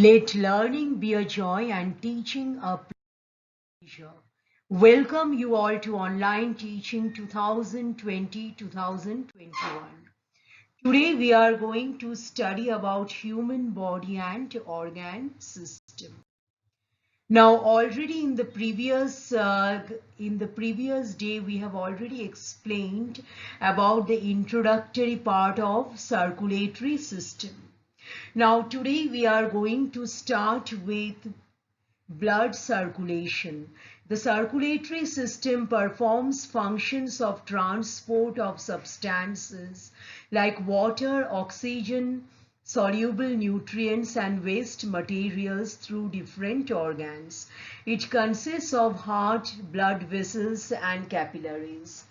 Let learning be a joy and teaching a pleasure. Welcome you all to Online Teaching 2020-2021. Today we are going to study about human body and organ system. Now already in the previous day we have already explained about the introductory part of circulatory system. Now today we are going to start with blood circulation. The circulatory system performs functions of transport of substances like water, oxygen, soluble nutrients and waste materials through different organs. It consists of heart, blood vessels and capillaries.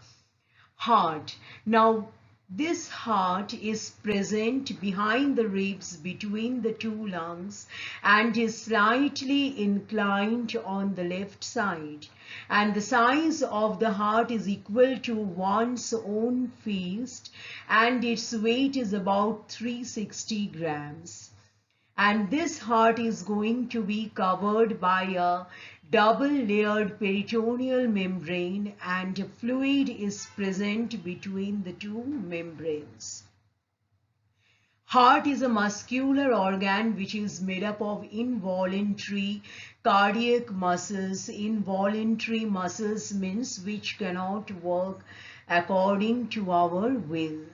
Heart. Now, this heart is present behind the ribs between the two lungs and is slightly inclined on the left side. And the size of the heart is equal to one's own fist and its weight is about 360 grams. And this heart is going to be covered by a double layered peritoneal membrane and a fluid is present between the two membranes. Heart is a muscular organ which is made up of involuntary cardiac muscles. Involuntary muscles means which cannot work according to our will.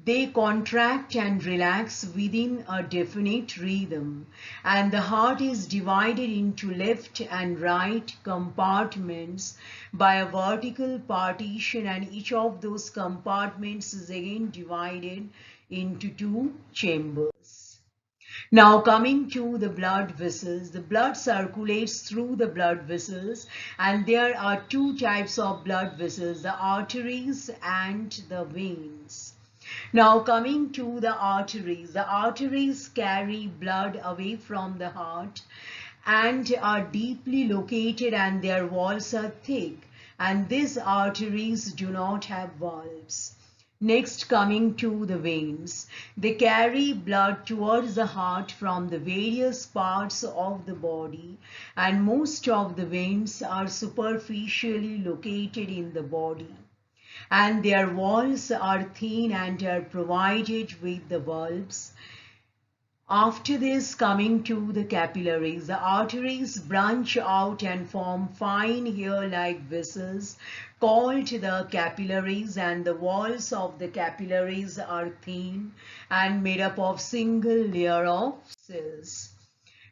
They contract and relax within a definite rhythm, and the heart is divided into left and right compartments by a vertical partition, and each of those compartments is again divided into two chambers. Now coming to the blood vessels, the blood circulates through the blood vessels and there are two types of blood vessels, the arteries and the veins. Now coming to the arteries carry blood away from the heart and are deeply located and their walls are thick and these arteries do not have valves. Next coming to the veins, they carry blood towards the heart from the various parts of the body and most of the veins are superficially located in the body and their walls are thin and are provided with the valves. After this, coming to the capillaries, the arteries branch out and form fine hair-like vessels called the capillaries, and the walls of the capillaries are thin and made up of single layer of cells.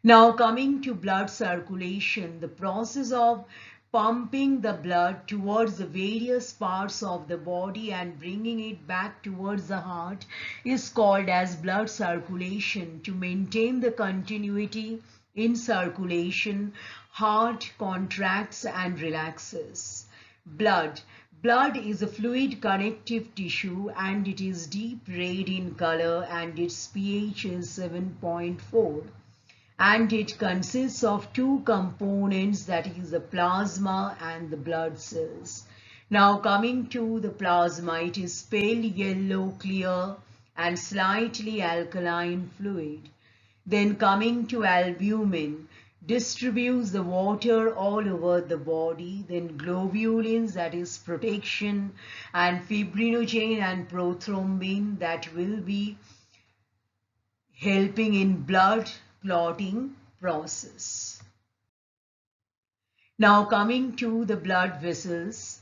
Now coming to blood circulation, the process of pumping the blood towards the various parts of the body and bringing it back towards the heart is called as blood circulation. To maintain the continuity in circulation, heart contracts and relaxes. Blood. Blood is a fluid connective tissue and it is deep red in color and its pH is 7.4. And it consists of two components, that is the plasma and the blood cells. Now coming to the plasma, it is pale yellow, clear and slightly alkaline fluid. Then coming to albumin, distributes the water all over the body. Then globulins, that is protection, and fibrinogen and prothrombin, that will be helping in blood clotting process. Now coming to the blood vessels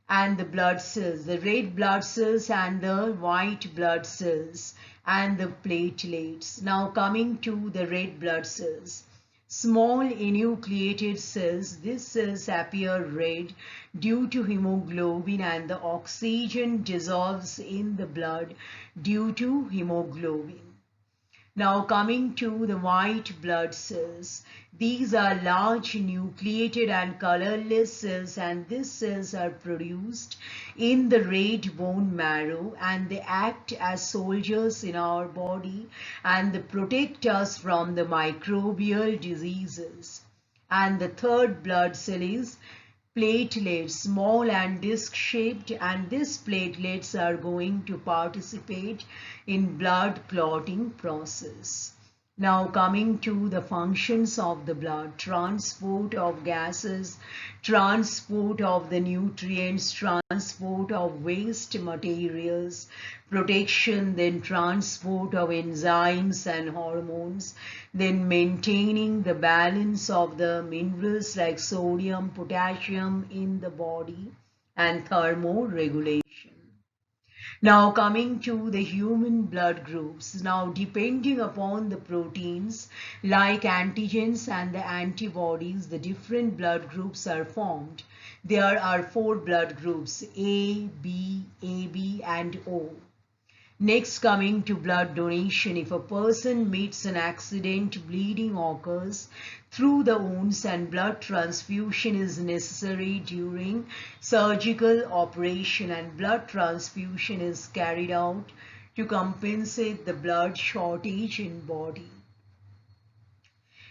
and the blood cells, the red blood cells and the white blood cells and the platelets. Now coming to the red blood cells. Small enucleated cells, these cells appear red due to hemoglobin and the oxygen dissolves in the blood due to hemoglobin. Now coming to the white blood cells, these are large nucleated and colorless cells and these cells are produced in the red bone marrow and they act as soldiers in our body and they protect us from the microbial diseases. And the third blood cell is platelets, small and disc shaped, and these platelets are going to participate in blood clotting process. Now coming to the functions of the blood: transport of gases, transport of the nutrients, transport of waste materials, protection, then transport of enzymes and hormones, then maintaining the balance of the minerals like sodium, potassium in the body, and thermoregulation. Now coming to the human blood groups. Now depending upon the proteins like antigens and the antibodies, the different blood groups are formed. There are 4 blood groups: A, B, AB and O. Next, coming to blood donation. If a person meets an accident, bleeding occurs through the wounds and blood transfusion is necessary during surgical operation, and blood transfusion is carried out to compensate the blood shortage in body.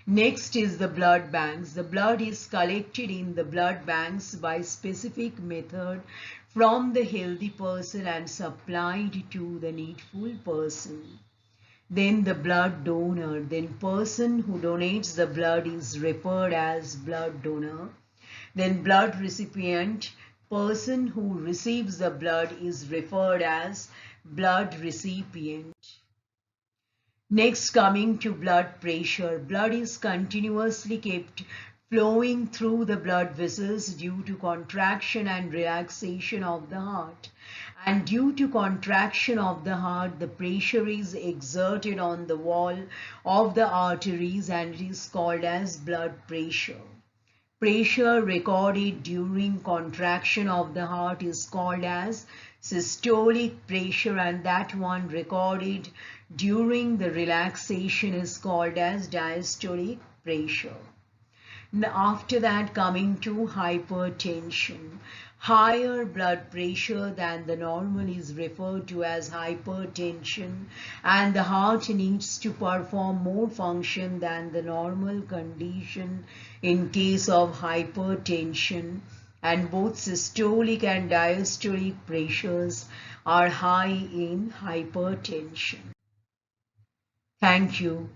Next is the blood banks. The blood is collected in the blood banks by specific method from the healthy person and supplied to the needful person. Then the blood donor. Then person who donates the blood is referred as blood donor. Then blood recipient. Person who receives the blood is referred as blood recipient. Next, coming to blood pressure. Blood is continuously kept flowing through the blood vessels due to contraction and relaxation of the heart. And due to contraction of the heart, the pressure is exerted on the wall of the arteries and it is called as blood pressure. Pressure recorded during contraction of the heart is called as systolic pressure, and that one recorded during the relaxation is called as diastolic pressure. After that, coming to hypertension. Higher blood pressure than the normal is referred to as hypertension, and the heart needs to perform more function than the normal condition in case of hypertension, and both systolic and diastolic pressures are high in hypertension. Thank you.